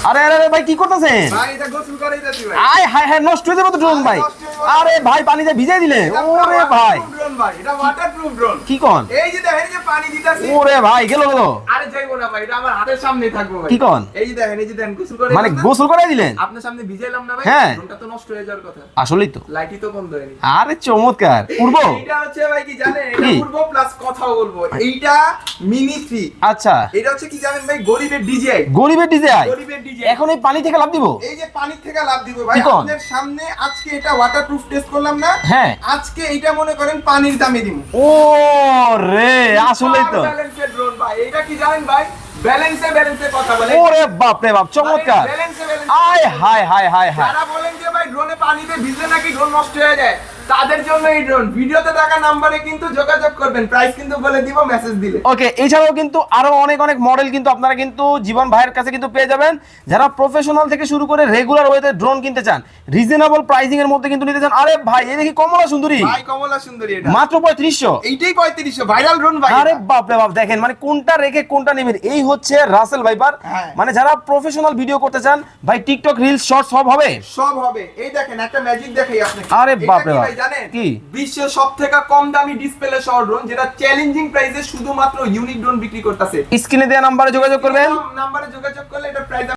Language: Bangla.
আরে আরে আরে ভাই কি করতেছেন? ভাই এটা গোসল করেই যাচ্ছি ভাই। আয় হায় হায় নষ্ট হয়ে যাবে তো ড্রোন ভাই। আরে ভাই পানিতে ভিজিয়ে দিলে। ওরে ভাই ড্রোন ভাই, এটা ওয়াটারপ্রুফ ড্রোন। কি কোন? এই যে দেখেন এই যে পানি দিতাছি। ওরে ভাই গেল গেল। আরে যাইবো না ভাই, এটা আমার হাতের সামনেই থাকবো ভাই। কি কোন? এই যে দেখেন গোসল করে মানে গোসল করে দিলেন? আপনার সামনে ভিজাইলাম না ভাই, হ্যাঁ। ড্রোনটা তো নষ্ট হয়ে যাওয়ার কথা। আসলেই তো। লাইটই তো বন্ধ হয়নি। আরে চমৎকার। উড়বো? এটা হচ্ছে ভাই কি জানেন, এটা কি? উড়বো প্লাস কথাও বলবো। এইটা মিনি 3। আচ্ছা এটা হচ্ছে কি জানেন ভাই, গরিবের ডিজে। গরিবের ডিজাই গরিবের ডিজে। এখন এই পানি থেকে লাভ দিব? এই যে পানি থেকে লাভ দিব ভাই, কি কোন? আপনাদের সামনে আজকে এটা ওয়াটারপ্রুফ টেস্ট করলাম না, হ্যাঁ। আজকে এটা মনে করেন পানির দামে দিব। ও রে আসলেই তো। ব্যালেন্সের ড্রোন ভাই, এটা কি জানেন ভাই, ব্যালেন্সে কথা বলে। ওরে বাপ রে বাপ চমৎকার। ব্যালেন্সে আয় হায় হায় হায় হায়। যারা বলেন যে ভাই ড্রোনে পানিতে ভিজলে নাকি ড্রোন নষ্ট হয়ে যায়, তাদের জন্য এই ড্রোন। ভিডিওতে থাকা নাম্বারে কিন্তু যোগাযোগ করবেন, প্রাইস কিন্তু বলে দিব মেসেজ দিলে। ওকে এছাড়াও কিন্তু আরো অনেক অনেক মডেল কিন্তু আপনারা কিন্তু জীবন ভাইয়ের কাছে কিন্তু পেয়ে যাবেন। যারা প্রফেশনাল থেকে শুরু করে রেগুলার ওয়েতে ড্রোন কিনতে চান, রিজনেবল প্রাইসিং এর মধ্যে কিন্তু নিতে চান। আরে ভাই এই দেখি কমলা সুন্দরী ভাই কমলা সুন্দরী, এটা মাত্র 3500। এইটাই 3500 ভাইরাল ড্রোন ভাই। আরে বাপ রে বাপ দেখেন মানে কোনটা রেখে কোনটা নেবেন। এই হচ্ছে রাসেল ভাইপার। হ্যাঁ। মানে যারা প্রফেশনাল ভিডিও করতে চান ভাই, টিকটক রিলস শর্টস সব হবে। সব হবে। এই দেখেন একটা ম্যাজিক দেখাই আপনাকে। আরে এটা বাপ রে কি বাপ। ভাই জানেন? কি? বিশ্বের সবথেকে কম দামি ডিসপ্লে সহ ড্রোন, যেটা চ্যালেঞ্জিং প্রাইসে শুধুমাত্র ইউনিক ড্রোন বিক্রি করতেছে। স্ক্রিনে দেওয়া নাম্বারে যোগাযোগ করবেন। নাম্বারে যোগাযোগ করলে এটা প্রাইস